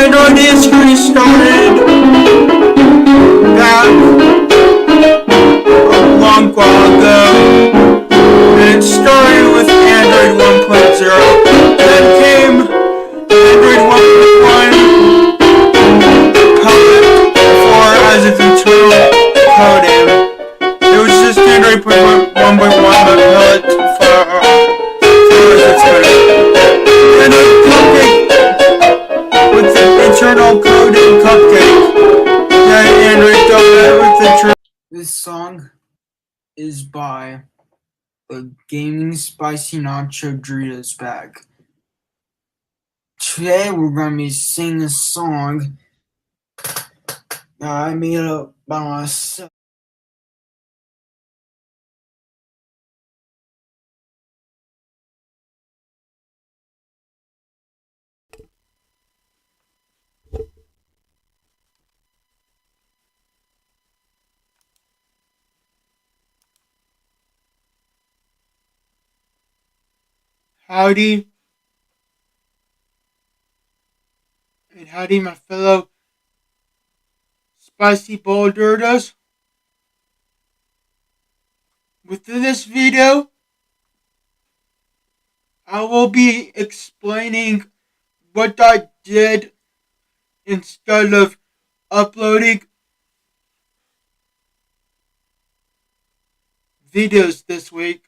Android history started back a long while ago, and it started with Android 1.0. Then came Android 1.1, code as its internal coding. It was just Android 1.1, but Pellet for its coding. Android Cupcake with the internal coding Cupcake. Yeah, Android with the internal. This song is by the Gaming Spicy Nacho Doritos bag. Today we're going to be singing a song that I made up by myself. Howdy, and howdy my fellow spicy bowl Doritos. Within this video, I will be explaining what I did instead of uploading videos this week.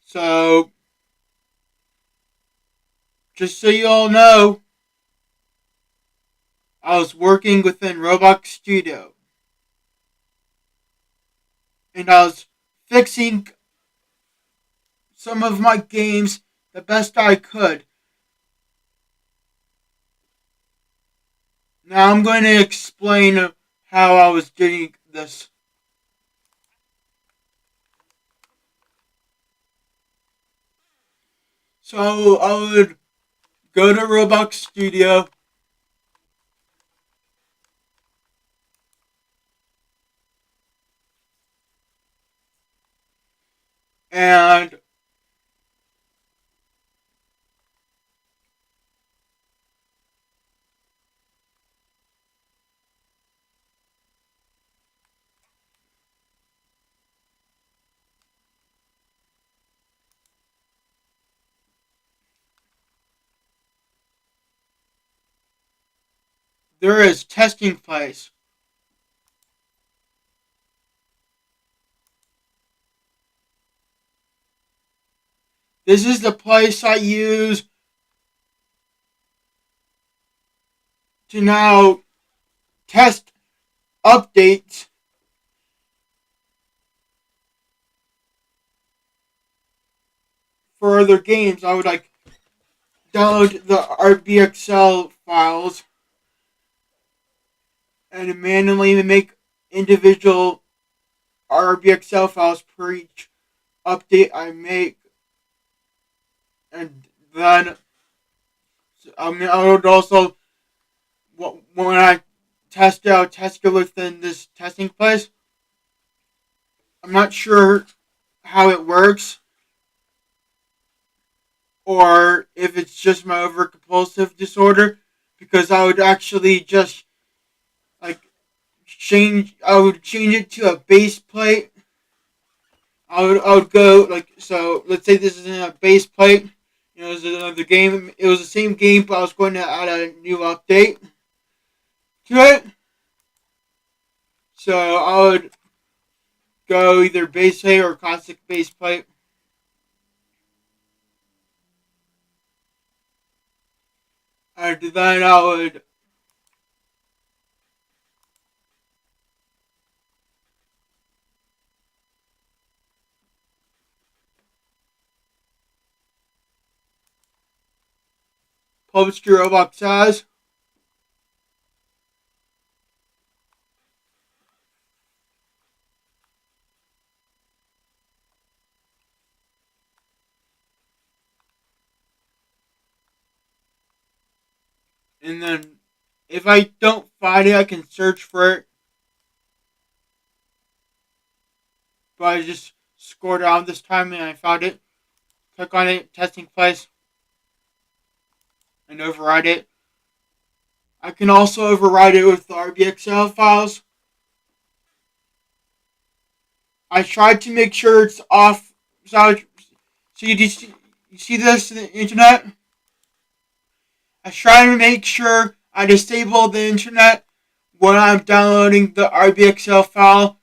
So, just so you all know, I was working within Roblox Studio, and I was fixing some of my games the best I could. Now I'm going to explain how I was doing this. So I would go to Roblox Studio, and there is testing place. This is the place I use to now test updates for other games. I would download the RBXL files and manually make individual RBXL files per each update I make. And then I would also, when I test it within this testing place. I'm not sure how it works, or if it's just my overcompulsive disorder, because I would actually just change it to a base plate. I would go so let's say this is in a base plate. It was another game. It was the same game, but I was going to add a new update to it. So I would go either base plate or classic base plate. And then I would post your Roblox as. And then if I don't find it, I can search for it. But I just scored down this time and I found it. Click on it, testing place, and override it. I can also override it with the RBXL files. I tried to make sure it's off. So you see this in the internet? I try to make sure I disable the internet when I'm downloading the RBXL file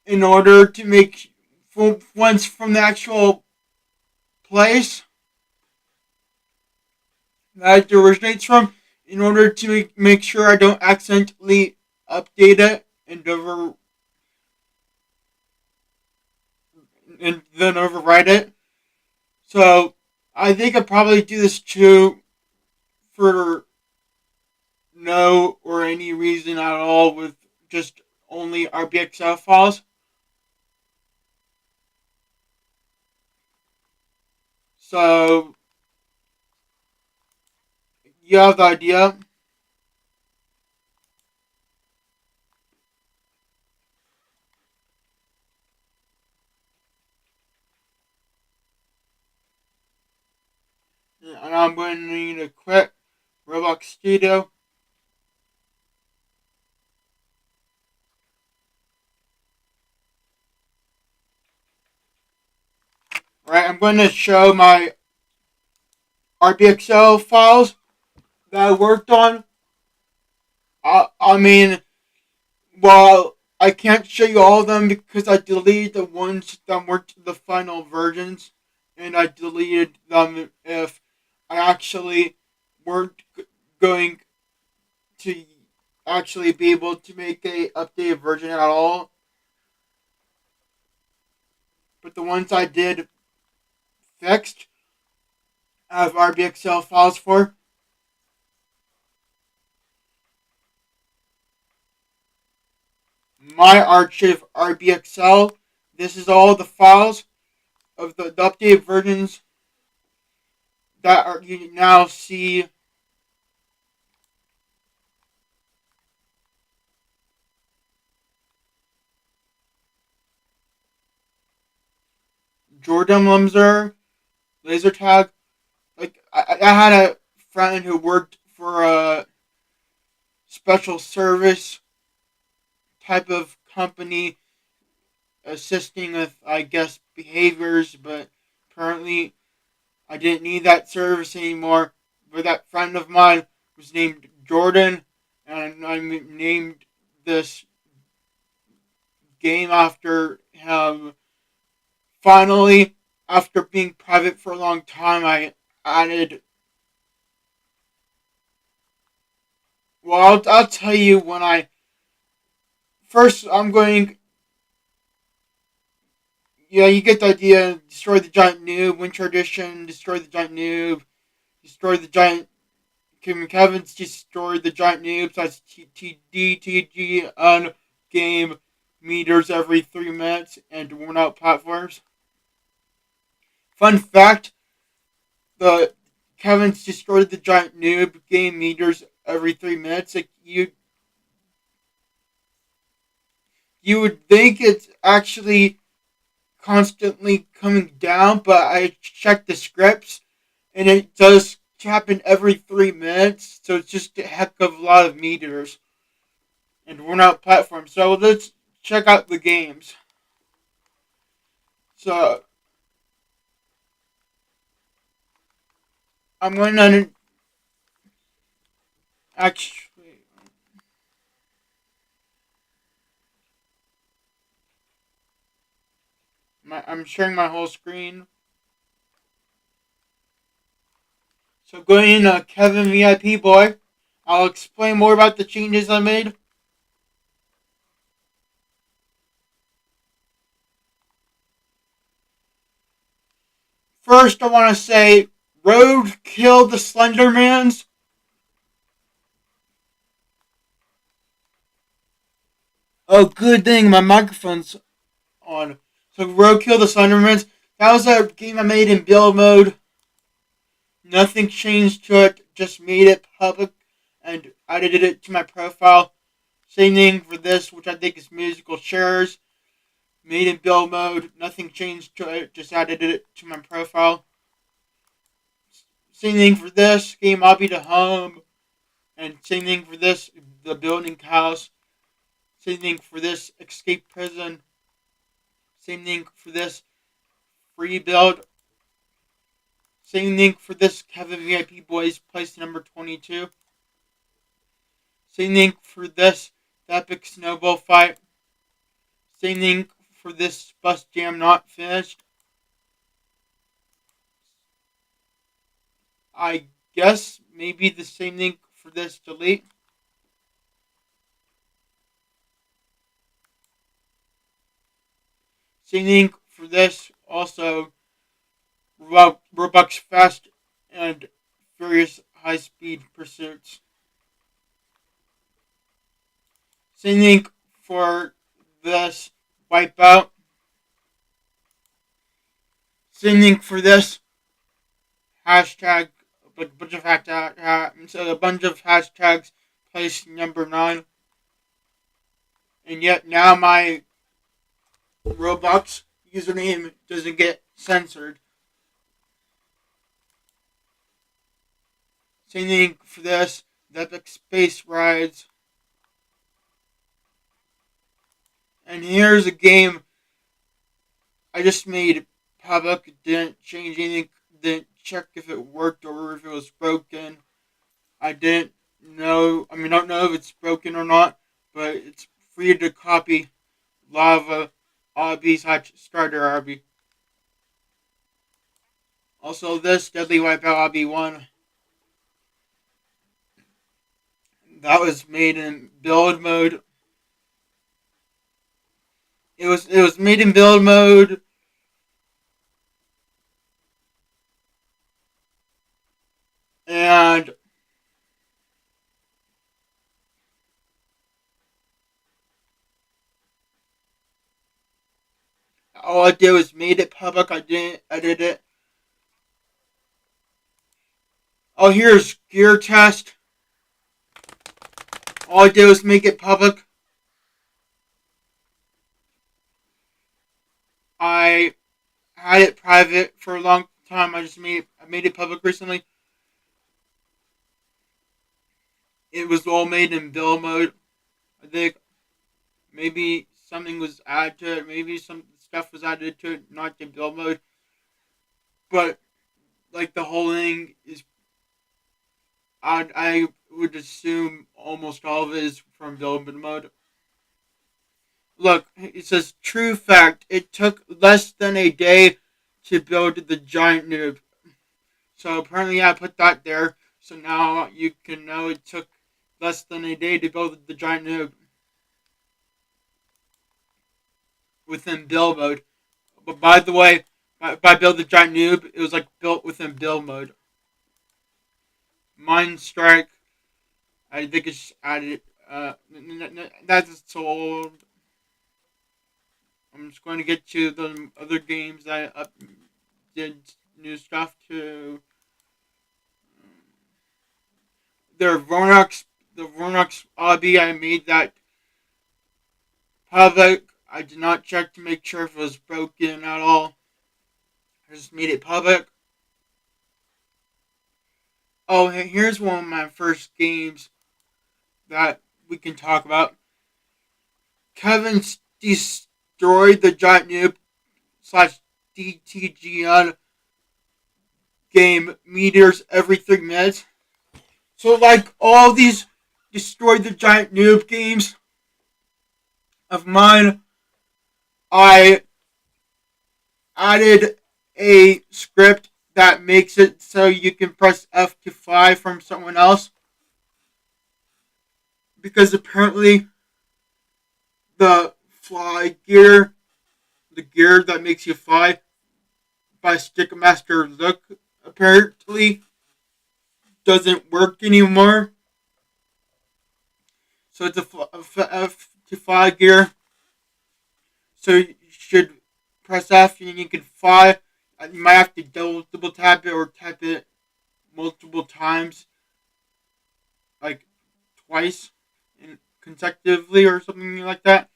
in order to make once from the actual place that it originates from, in order to make sure I don't accidentally update it and then overwrite it. So I think I'd probably do this too for no or any reason at all with just only RBXL files. So you have the idea. And I'm going to need to quit Roblox Studio. Right, I'm going to show my RBXL files that I worked on. I mean, well, I can't show you all of them because I deleted the ones that weren't the final versions, and I deleted them if I actually weren't going to actually be able to make a updated version at all. But the ones I did fixed, I have RBXL files for. My archive RBXL. This is all the files of the updated versions that you now see. Jordan Lumser, laser tag. Like I had a friend who worked for a special service type of company assisting with, I guess, behaviors, but apparently I didn't need that service anymore. But that friend of mine was named Jordan, and I named this game after him. Finally, after being private for a long time, I added. Well, I'll tell you when I. First, I'm going. Yeah, you get the idea. Destroy the giant noob. Win tradition. Destroy the giant noob. Destroy the giant. Kevin's destroyed the giant noob. So that's DTG on game meters every 3 minutes and worn out platforms. Fun fact: the Kevin's destroyed the giant noob game meters every 3 minutes. Like you would think it's actually constantly coming down, but I checked the scripts and it does happen every 3 minutes, so it's just a heck of a lot of meters and worn out platforms. So let's check out the games. So I'm going to actually. I'm sharing my whole screen. So going into Kevin VIP Boy, I'll explain more about the changes I made. First, I want to say Roadkill the Slendermans. Oh, good thing my microphone's on. So Roadkill the Slendermans. That was a game I made in build mode. Nothing changed to it. Just made it public and added it to my profile. Same thing for this, which I think is musical chairs. Made in build mode. Nothing changed to it. Just added it to my profile. Same thing for this game. I'll be the home. And same thing for this, the building house. Same thing for this, escape prison. Same thing for this, free build. Same thing for this, Kevin VIP Boys, place number 22. Same thing for this, the epic snowball fight. Same thing for this, bus jam not finished. I guess maybe the same thing for this, delete. Same thing for this, also Robux Fast and Furious High Speed Pursuits. Same thing for this Wipeout. Same thing for this hashtag, a bunch of hashtags, place number 9. And yet now my Roblox username doesn't get censored. Same thing for this, the Epic Space Rides. And here's a game I just made public, didn't change anything, didn't check if it worked or if it was broken. I didn't know, I don't know if it's broken or not, but it's free to copy. Lava Obby's Starter Obby. Also this, Deadly Wipeout Obby 1. That was made in build mode. It was made in build mode. And all I did was made it public. I didn't edit it. Oh, here's gear test. All I did was make it public. I had it private for a long time. I made it public recently. It was all made in build mode. I think maybe something was added to it. Maybe some stuff was added to it, not in build mode. But like the whole thing is, I would assume almost all of it is from build mode. Look, it says true fact. It took less than a day to build the giant noob. So apparently I put that there. So now you can know it took less than a day to build the giant noob within build mode. But by the way, by build the giant noob, it was like built within build mode. Mind Strike, I think it's added. That's old. I'm just going to get to the other games that I did new stuff to. The Vornox obby, I made that public. I did not check to make sure if it was broken at all. I just made it public. Oh, here's one of my first games that we can talk about. Kevin destroyed the giant noob / DTGN game meteors every 3 minutes. So like all these destroyed the giant noob games of mine, I added a script that makes it so you can press F to fly from someone else. Because apparently the fly gear, the gear that makes you fly by Stickmaster Look, apparently doesn't work anymore. So it's a F to fly gear. So you should press F and you can fly. You might have to double tap it or tap it multiple times, like twice consecutively or something like that,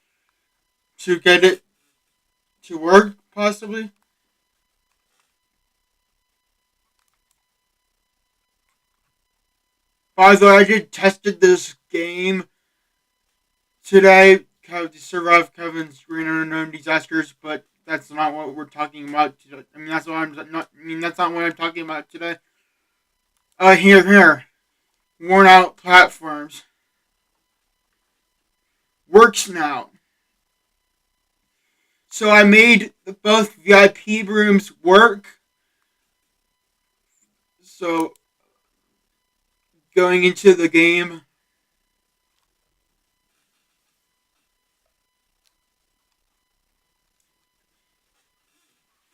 to get it to work, possibly. By the way, I did tested this game today to survive Kevin's green unknown disasters, but that's not what we're talking about today. I mean, that's what I'm not. I mean, that's not what I'm talking about today. Here, worn out platforms works now. So I made both VIP rooms work. So going into the game,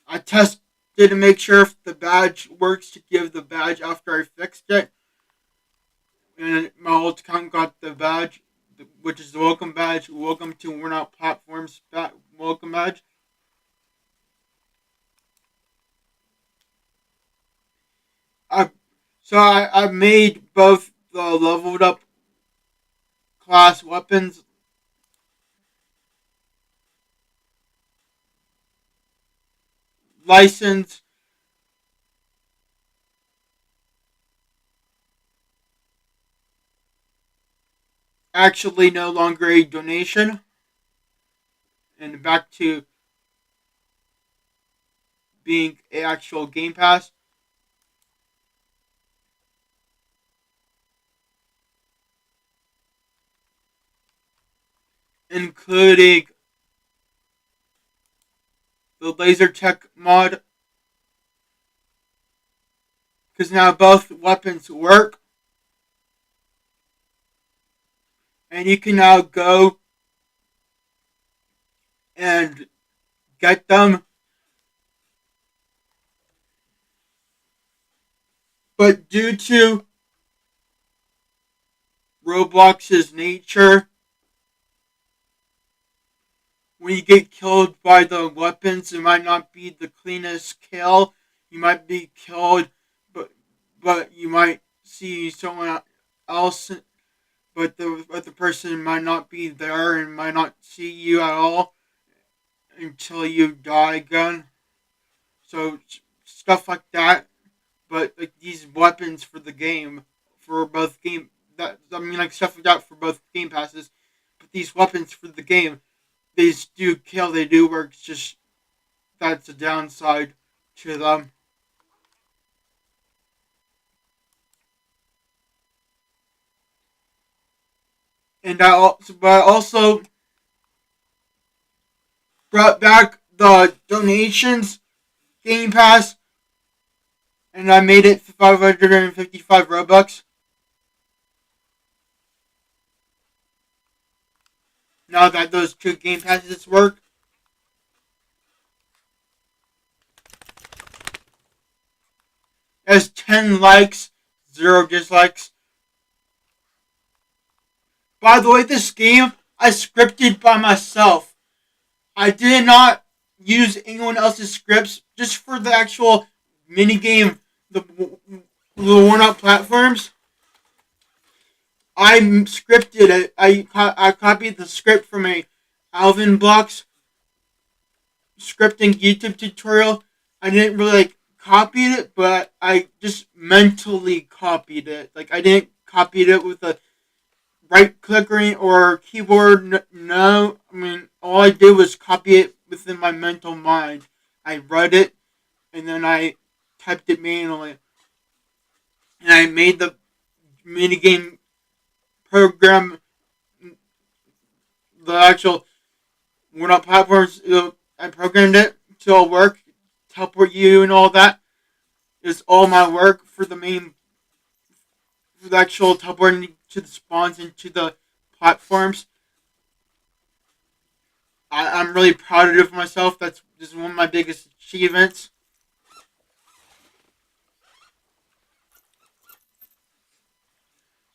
I tested to make sure if the badge works to give the badge after I fixed it. And my old account got the badge, which is the welcome badge. Welcome to Worn Out Platforms welcome badge. I I made both the leveled up class weapons license actually no longer a donation, and back to being a actual game pass, including the laser tech mod, because now both weapons work, and you can now go and get them. But due to Roblox's nature, when you get killed by the weapons, it might not be the cleanest kill. You might be killed, but you might see someone else, but the person might not be there and might not see you at all until you die again. So stuff like that. But like these weapons for the game, for both game that I mean like stuff like that for both game passes. But these weapons for the game, they do kill, they do work. It's just that's a downside to them. And but I also brought back the donations game pass, and I made it 555 Robux. Now that those two game passes work, it has 10 likes, 0 dislikes. By the way, this game I scripted by myself. I did not use anyone else's scripts just for the actual minigame, the worn out platforms. I scripted it. I copied the script from a Alvin Blocks scripting YouTube tutorial. I didn't really like copy it, but I just mentally copied it. Like I didn't copy it with a right click or keyboard. No, I mean all I did was copy it within my mental mind. I read it and then I typed it manually, and I made the minigame program, the actual worn out platforms. I programmed it to all work, teleport you and all that. It's all my work for the main, for the actual teleporting to the spawns and to the platforms. I'm really proud of myself. This is one of my biggest achievements.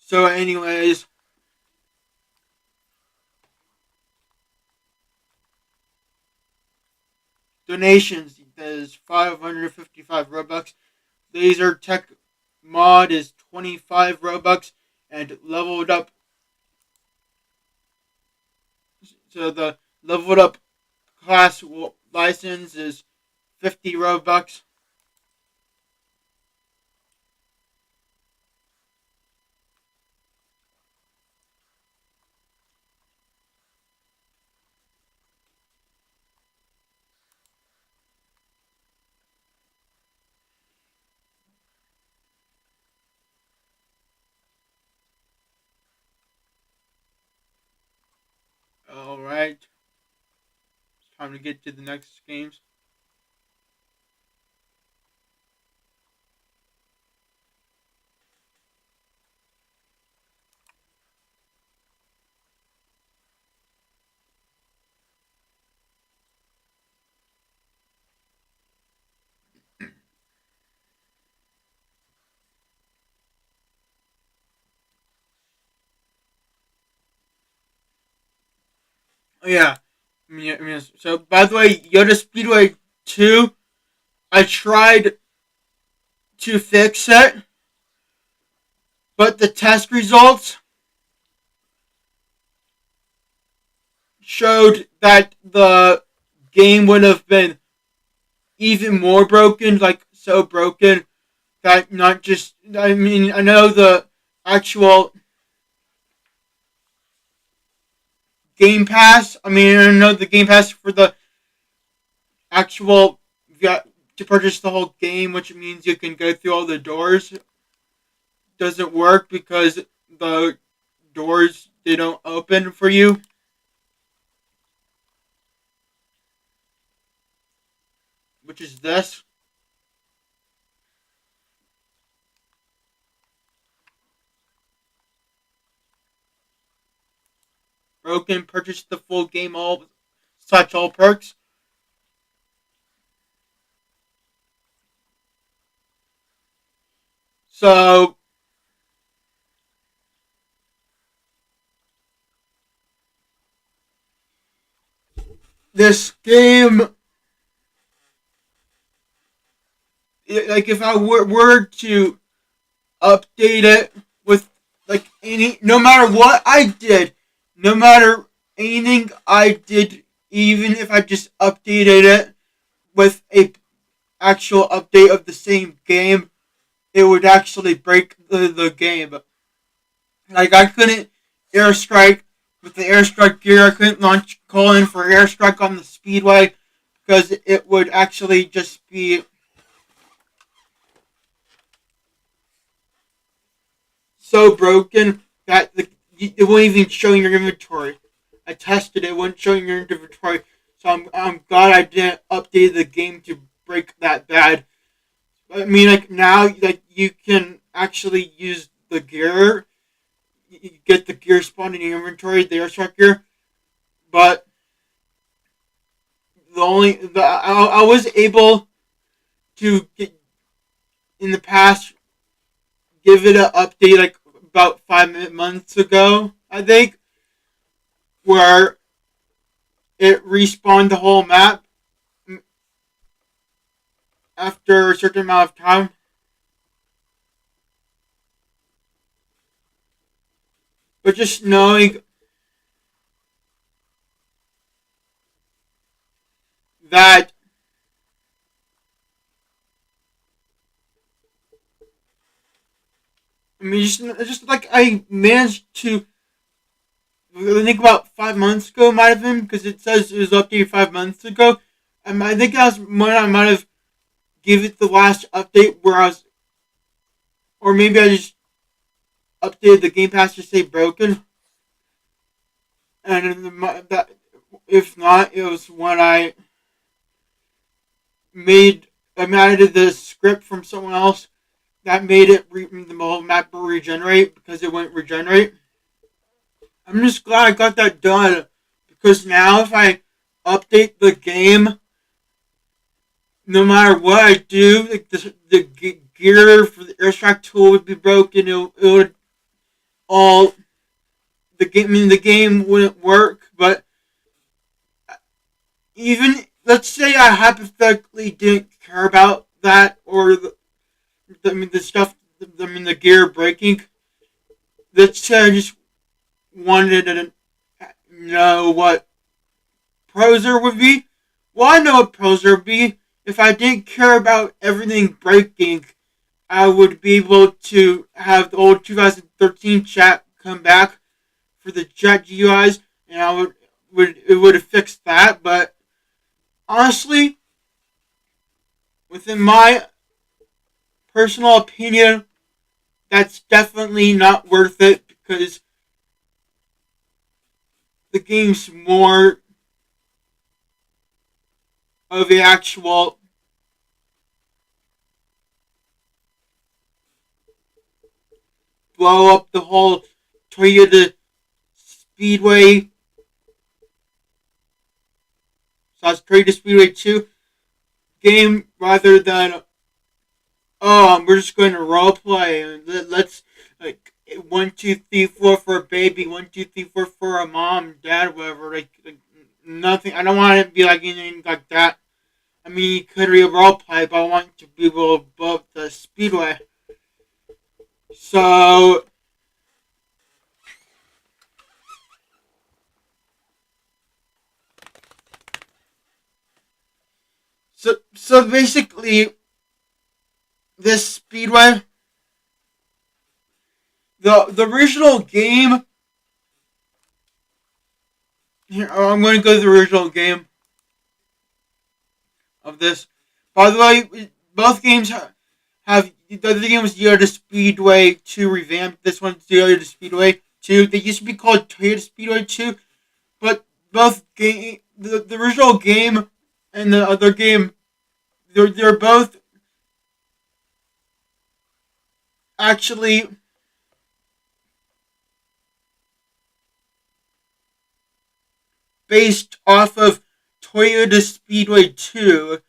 So, anyways, donations. There's 555 Robux. Laser Tech mod is 25 Robux, and leveled up. So the leveled up class license is 50 Robux. All right, it's time to get to the next games. Oh, yeah. So by the way, Yoda Speedway 2, I tried to fix it, but the test results showed that the game would have been even more broken, like so broken that not just, I mean, I know the actual Game Pass, I know the Game Pass for the actual, to purchase the whole game, which means you can go through all the doors, doesn't work because the doors, they don't open for you. Which is this. Broken, purchase the full game, all such all perks. So this game, like if I were to update it with like no matter what I did, no matter anything I did, even if I just updated it with a actual update of the same game, it would actually break the game. Like I couldn't airstrike with the airstrike gear. I couldn't launch call in for airstrike on the speedway because it would actually just be so broken that it won't even show your inventory. I tested it; wouldn't show your inventory. So I'm glad I didn't update the game to break that bad. I mean, like now, like you can actually use the gear. You get the gear spawned in your inventory, the airstrike gear. But I was able to get in the past give it an update like about 5 months ago, I think, where it respawned the whole map after a certain amount of time. But just knowing that just like I managed to, I think about 5 months ago, might have been, because it says it was updated 5 months ago. I think that's when I might have give it the last update where I was, or maybe I just updated the Game Pass to say broken. And that, if not, it was when I added the script from someone else that made it the whole map regenerate because it wouldn't regenerate. I'm just glad I got that done because now if I update the game, no matter what I do, like the gear for the airstrike tool would be broken. It would all the game. I mean, the game wouldn't work. But even let's say I hypothetically didn't care about that or the stuff. I mean, the gear breaking. Let's say I just wanted to know what Proser would be. Well, I know what Proser would be. If I didn't care about everything breaking, I would be able to have the old 2013 chat come back for the chat GUIs, and I would have fixed that. But honestly, within my personal opinion, that's definitely not worth it because the game's more of the actual blow up the whole Toyota Speedway. So it's Toyota Speedway 2 game rather than, oh, we're just going to roleplay and let's, like, 1, 2, 3, 4 for a baby, 1, 2, 3, 4 for a mom, dad, whatever. Like nothing. I don't want it to be like anything like that. I mean, it could be a roleplay, but I want to be able above the speedway. So, so basically, this speedway, the original game. Here, I'm going to go to the original game of this. By the way, both games have the other game was Toyota Speedway 2 revamped. This one's Toyota Speedway 2. They used to be called Toyota Speedway 2, but both game the original game and the other game, they're both actually based off of Toyota Speedway 2,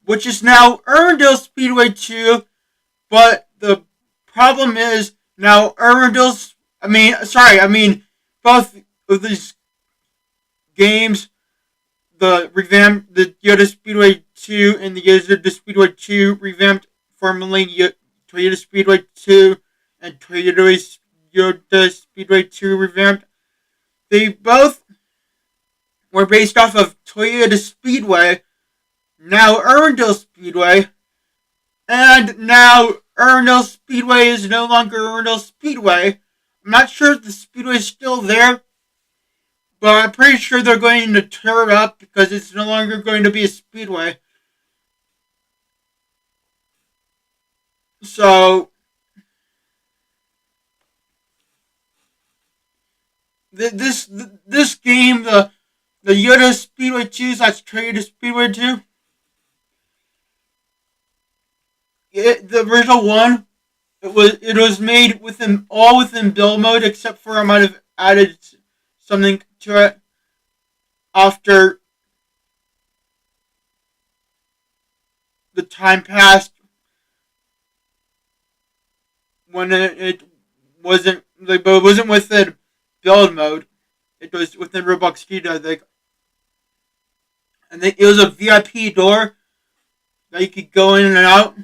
which is now Irwindale Speedway 2, but the problem is now Irwindale's. I mean, both of these games, the revamped, the Toyota Speedway 2 and the Toyota Speedway 2 revamped, formerly Toyota Speedway 2 and Toyota Speedway 2 revamped. They both were based off of Toyota Speedway, now Irwindale Speedway, and now Irwindale Speedway is no longer Irwindale Speedway. I'm not sure if the Speedway is still there, but I'm pretty sure they're going to tear it up because it's no longer going to be a Speedway. So, this game, the Toyota Speedway 2 / Toyota Speedway 2, the original one, it was made all within build mode, except for I might have added something to it after the time passed when it wasn't like, but it wasn't within build mode. It was within Roblox Studio, I think. And it was a VIP door that you could go in and out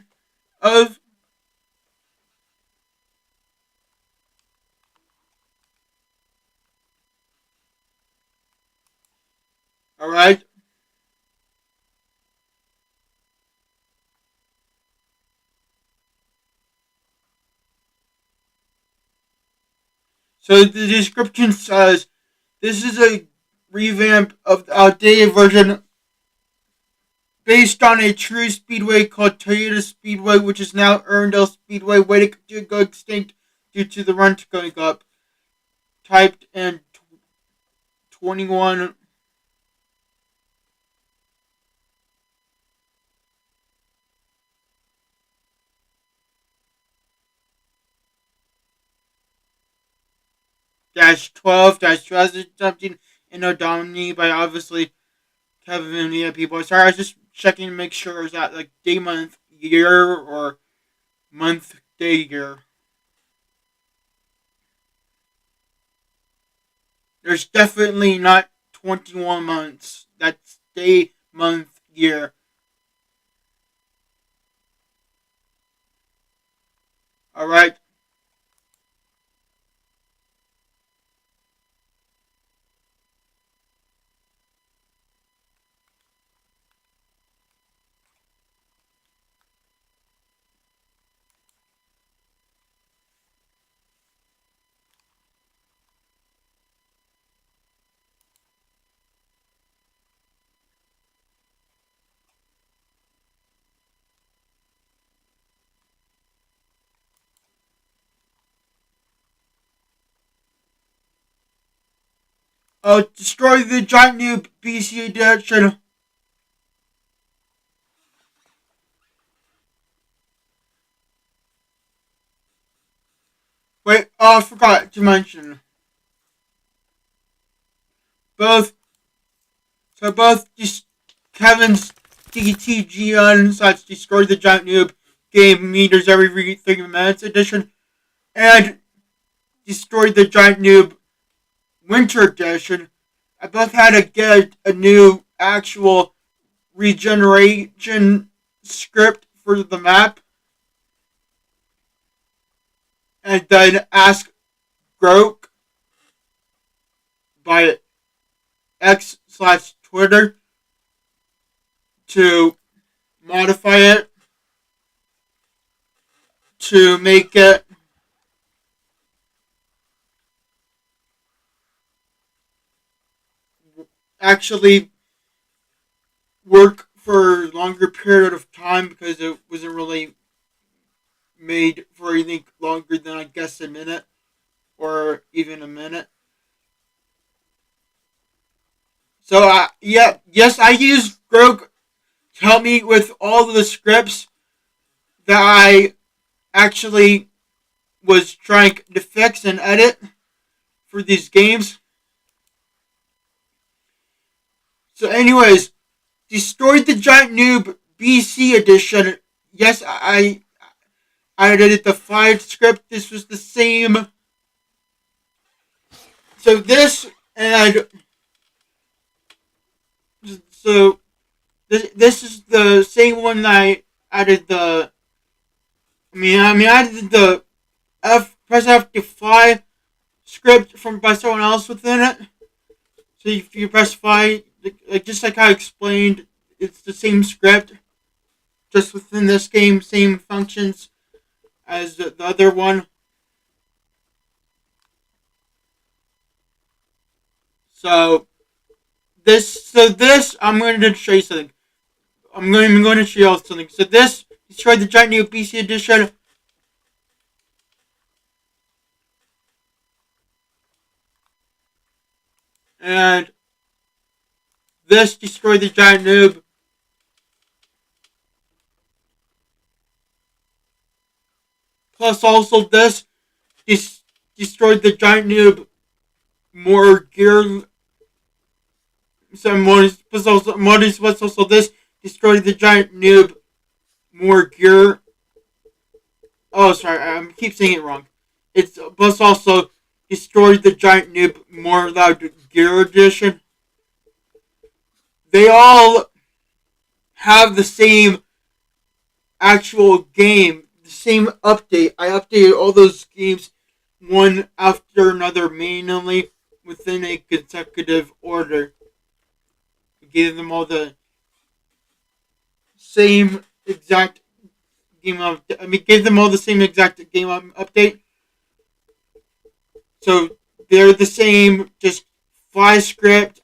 of. Alright? So the description says, this is a revamp of the outdated version based on a true speedway called Toyota Speedway, which is now Irwindale Speedway, waiting to go extinct due to the rent going up. Typed in 21 -12 -2017 in O'Domini by obviously Kevin and the people. Sorry, I was just checking to make sure it was that like day, month, year, or month, day, year. There's definitely not 21 months. That's day, month, year. Alright? Destroy the giant noob BC edition. Wait, I forgot to mention. Both, both Kevin's DTGN / Destroy the Giant Noob game meters every 30 minutes edition and Destroy the Giant Noob Winter edition. I both had to get a new actual regeneration script for the map and then ask Groke by X/Twitter to modify it to make it actually work for a longer period of time because it wasn't really made for anything longer than I guess a minute or even a minute. So yes, I used Groke to help me with all of the scripts that I actually was trying to fix and edit for these games. So anyways, Destroyed the Giant Noob BC edition. Yes, I edited the 5 script. This was the same. So this and so this is the same one that I added the. I added the press F to fly script from by someone else within it. So if you press fly, just like I explained, it's the same script, just within this game, same functions as the other one. So this, I'm going to show you something. I'm going to show you something. So this, destroyed the giant new PC edition. And this, destroyed the giant noob. Plus also this, destroyed the giant noob. More gear. Some modus, plus also this, destroyed the giant noob. More gear. Oh, sorry, I keep saying it wrong. It's plus also destroyed the giant noob. More loud gear edition. They all have the same actual game, the same update. I updated all those games one after another manually within a consecutive order. I gave them all the same exact game update. Gave them all the same exact game update. So they're the same, just fly script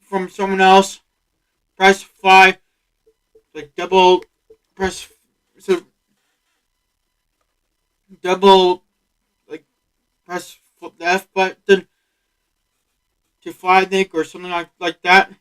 from someone else. Press fly, like double press, so double, like press the F button to fly, I think, or something like that.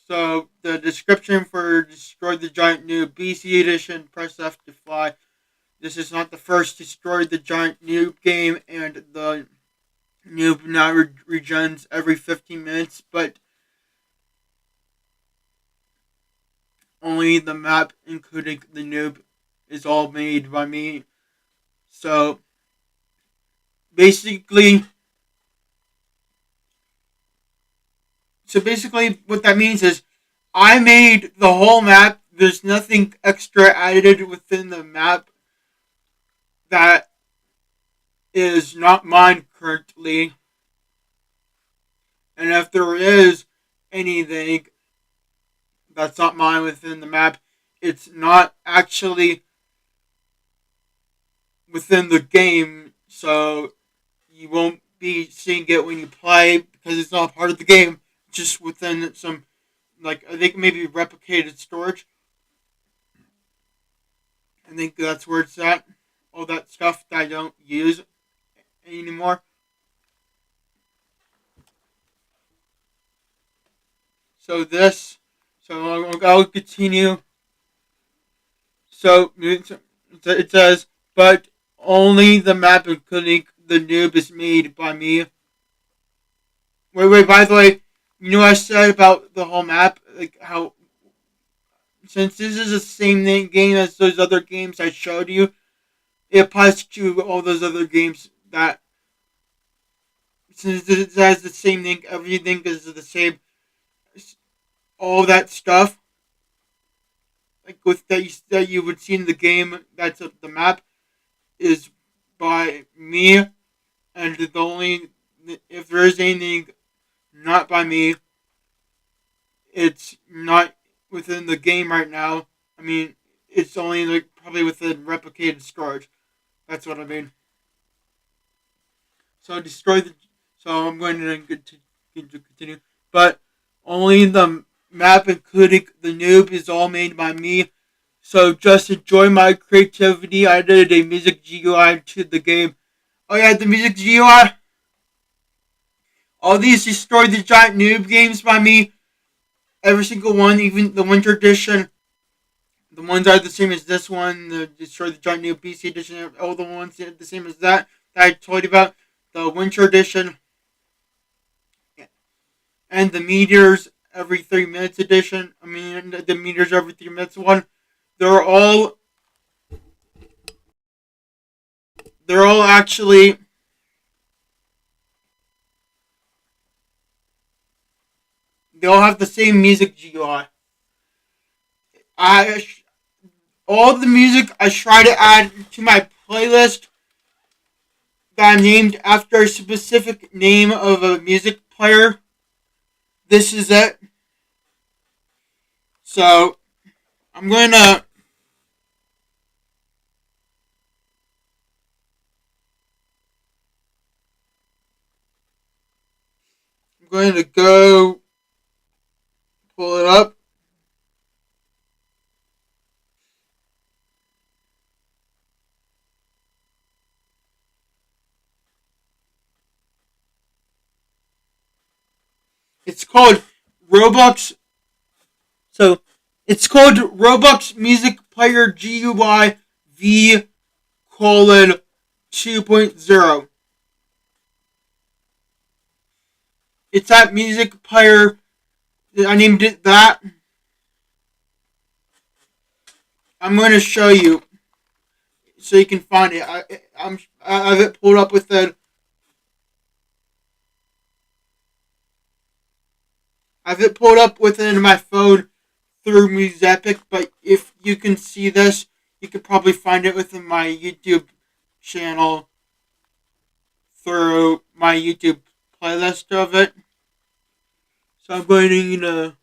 So the description for Destroy the Giant Noob BC Edition, press F to fly. This is not the first Destroy the Giant Noob game, and the noob now regens every 15 minutes, but only the map, including the noob, is all made by me. So basically, what that means is I made the whole map. There's nothing extra added within the map that is not mine currently. And if there is anything that's not mine within the map, it's not actually within the game. So you won't be seeing it when you play because it's not part of the game. Just within some, like, I think maybe replicated storage. I think that's where it's at. All that stuff that I don't use anymore. So this, so I'll continue. So it says, but only the map including the noob is made by me. Wait. By the way, you know what I said about the whole map, like how since this is the same game as those other games I showed you, it applies to all those other games that since it has the same thing, everything is the same, all that stuff like with that you would see in the game. That's the map is by me, and the only if there is anything not by me, it's not within the game right now. I mean, it's only like probably within replicated storage. That's what I mean. So destroy the. So I'm going to continue, but only the map, including the noob, is all made by me. So just enjoy my creativity. I did a music GUI to the game. Oh yeah, the music GUI. All these destroy the giant noob games by me. Every single one, even the winter edition. The ones are the same as this one. The destroy the giant noob PC edition. All the ones the same as that I told you about. The winter edition and the meteors every 3 minutes edition. I mean, the meteors every 3 minutes one. They're all they're all actually they all have the same music GUI. I all the music I try to add to my playlist that I named after a specific name of a music player. This is it. So I'm going to go pull it up. It's called Roblox. So it's called Roblox Music Player GUI V colon 2.0. It's that music player. I named it that. I'm going to show you so you can find it. I have it pulled up with it. I have it pulled up within my phone through Musepic, but if you can see this, you could probably find it within my YouTube channel through my YouTube playlist of it. So I'm going to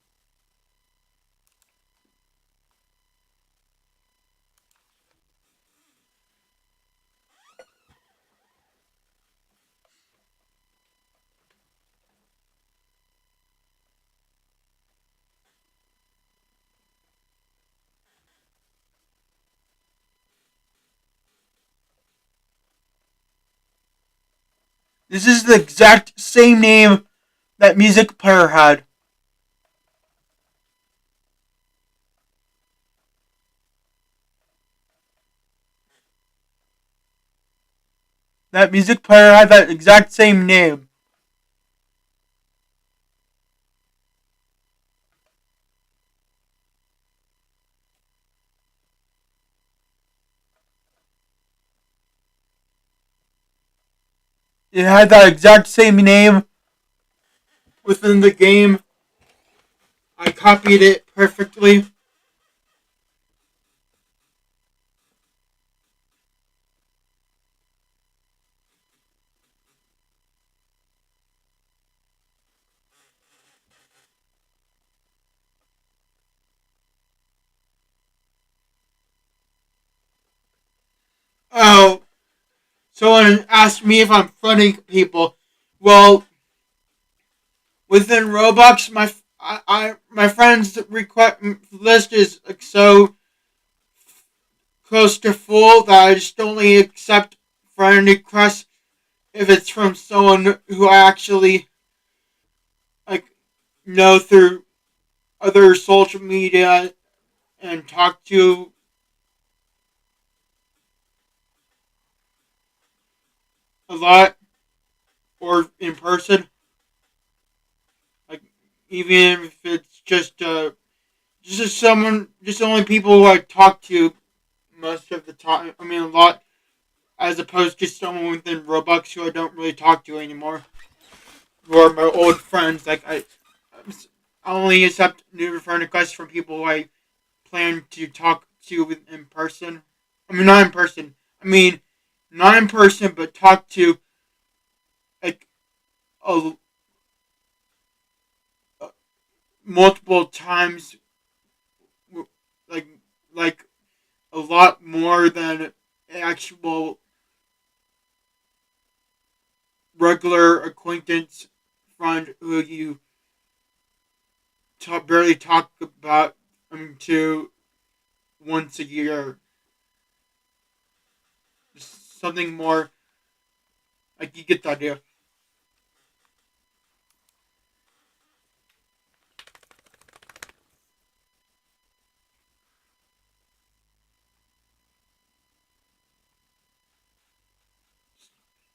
This is the exact same name that music player had. that music player had that exact same name. It had that exact same name within the game. I copied it perfectly. Oh, someone asked me if I'm funny people. Well, within Roblox, my friends' request list is like so close to full that I just only accept friend requests if it's from someone who I actually like know through other social media and talk to a lot or in person. Like even if it's just someone, just only people who I talk to most of the time. I mean, a lot as opposed to someone within Roblox who I don't really talk to anymore, who are my old friends. I only accept new friend requests from people who I plan to talk to in person. I mean, not in person. I mean, not in person, but talk to like a, a multiple times, like like a lot more than an actual regular acquaintance friend who you barely talk about to once a year. Just something more like you get the idea.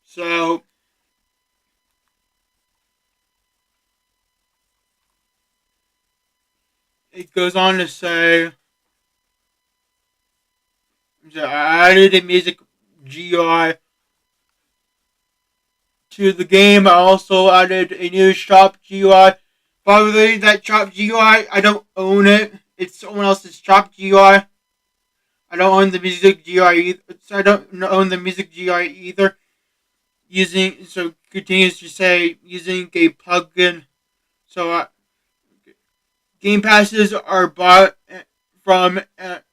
So it goes on to say, I added a music GUI to the game. I also added a new shop GUI. By the way, that shop GUI, I don't own it. It's someone else's shop GUI. I don't own the music GUI either. So I don't own the music GUI either. Using so continues to say using a plugin. So game passes are bought from and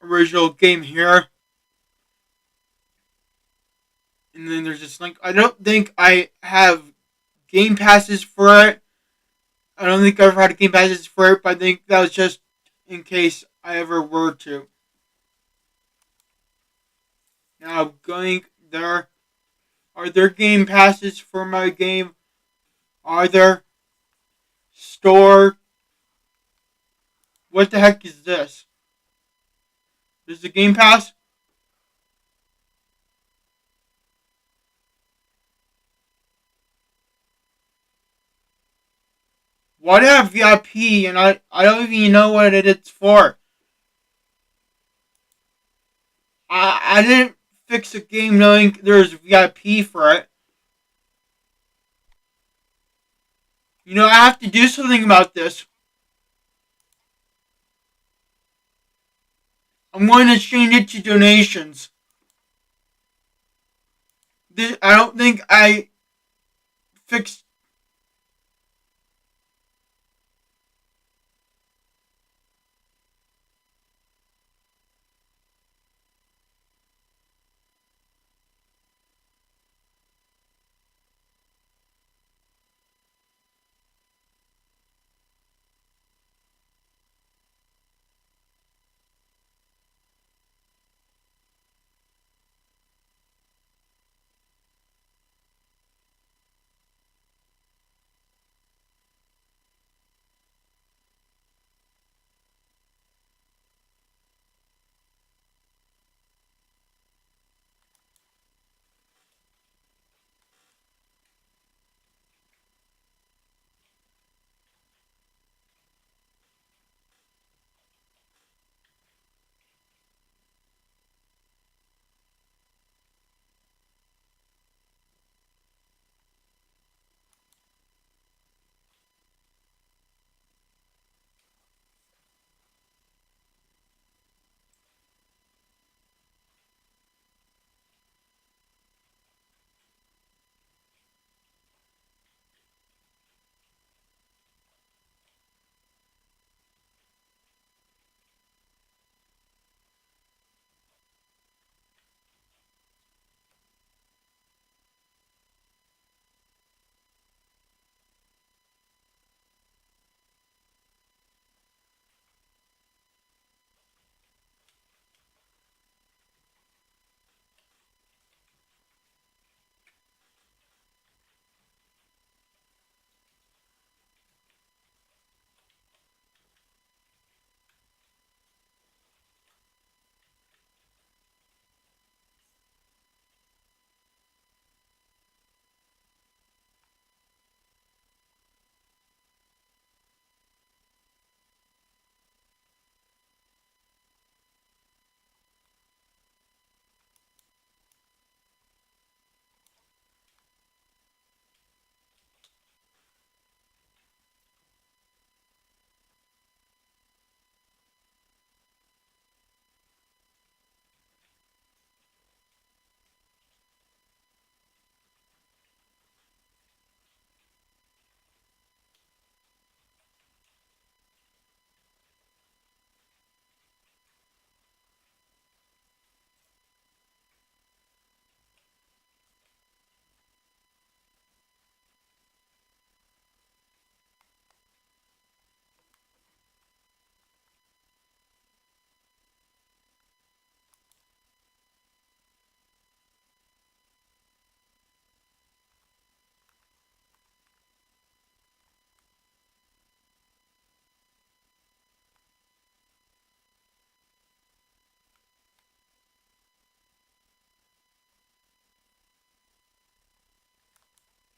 original game here. And then there's this link. I don't think I have game passes for it. I don't think I ever had game passes for it, but I think that was just in case I ever were to. Now going there. Are there game passes for my game? Are there? Store. What the heck is this? Is the game pass? Why do I have VIP and I don't even know what it's for? I didn't fix a game knowing there's VIP for it. You know, I have to do something about this. I'm going to change it to donations. I don't think I fixed.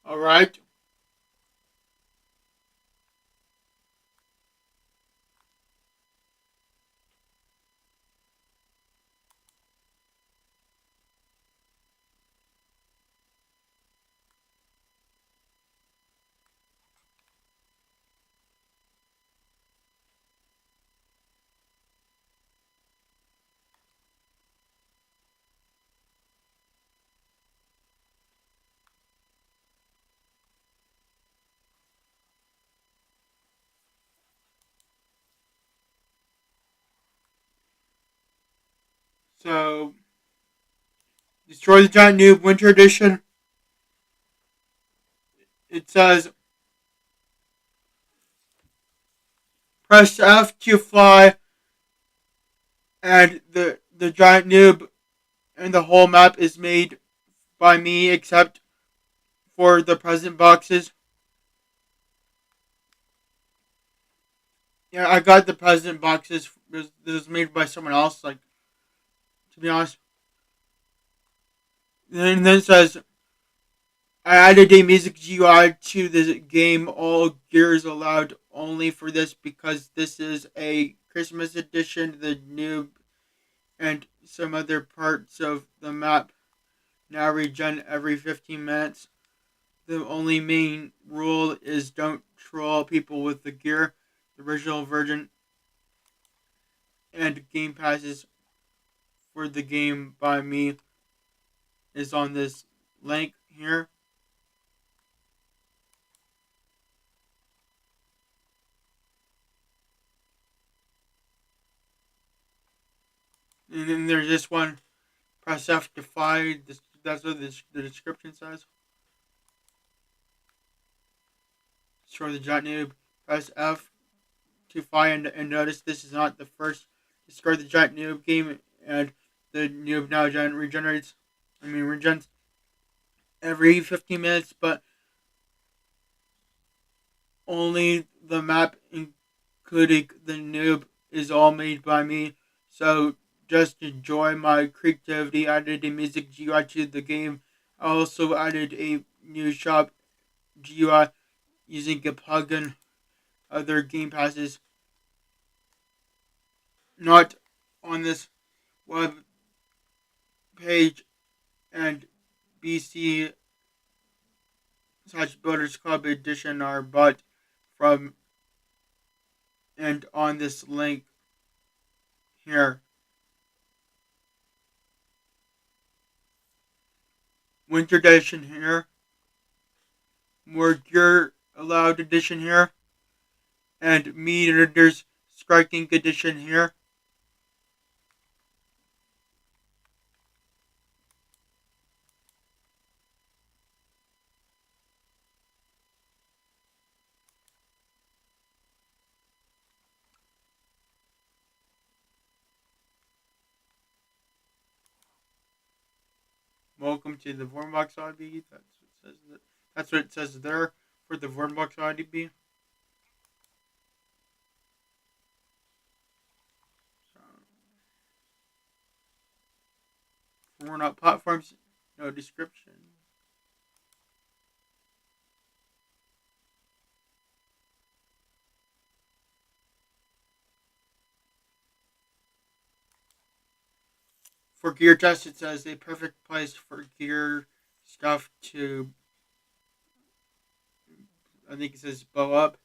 All right. So, Destroy the Giant Noob Winter Edition. It says press F to fly, and the giant noob and the whole map is made by me, except for the present boxes. Yeah, I got the present boxes. This was made by someone else. Like, to be honest. And then it says I added a music GUI to the game. All gears allowed only for this because this is a Christmas edition. The noob and some other parts of the map now regen every 15 minutes. The only main rule is don't troll people with the gear. The original version and game passes for the game by me is on this link here. And then there's this one. Press F to fly. That's what the description says. Destroy the giant noob. Press F to fly, and notice this is not the first Destroy the Giant Noob game, and the noob now regenerates. Regens every 15 minutes, but only the map, including the noob, is all made by me. So just enjoy my creativity. I added a music GUI to the game. I also added a new shop GUI using a plugin. Other game passes not on this web page and BC / Builders Club edition are bought from and on this link here. Winter edition here. More gear allowed edition here. And meters striking edition here. Welcome to the Vormbox IDB. That's what it says there for the Vormbox IDB. So, we're not platforms, no description. For gear test, it says a perfect place for gear stuff to, I think it says blow up,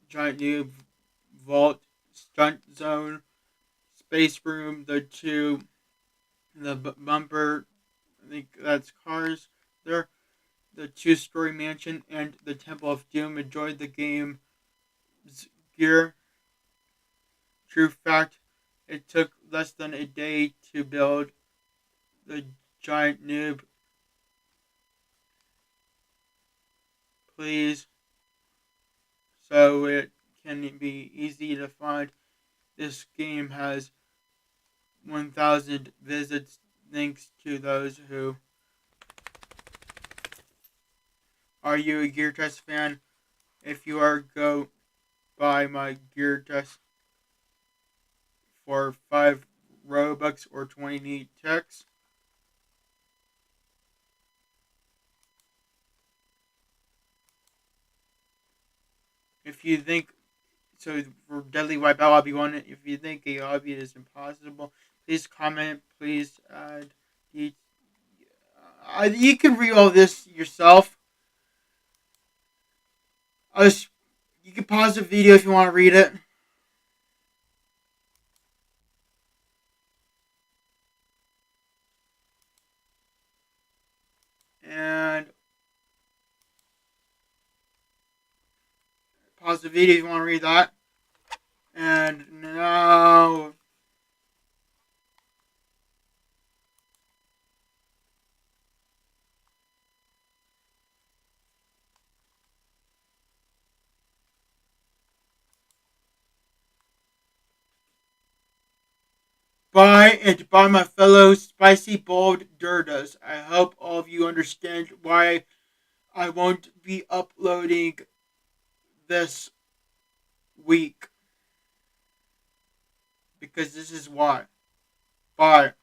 giant noob, vault, stunt zone, space room, the bumper, I think that's cars there, the two-story mansion, and the Temple of Doom. Enjoyed the game's gear. True fact, it took less than a day to build the giant noob. Please, so it can be easy to find. This game has 1,000 visits thanks to those who. Are you a Gear Test fan? If you are, go buy my Gear Test for 5 Robux or 20 neat ticks. If you think so, for Deadly Wipeout Lobby 1, if you think a lobby is impossible, please comment. Please add. You, you can read all this yourself. Just, you can pause the video if you want to read it. And pause the video if you want to read that. And now, by my fellow spicy bold dirtas. I hope all of you understand why I won't be uploading this week. Because this is why. Bye.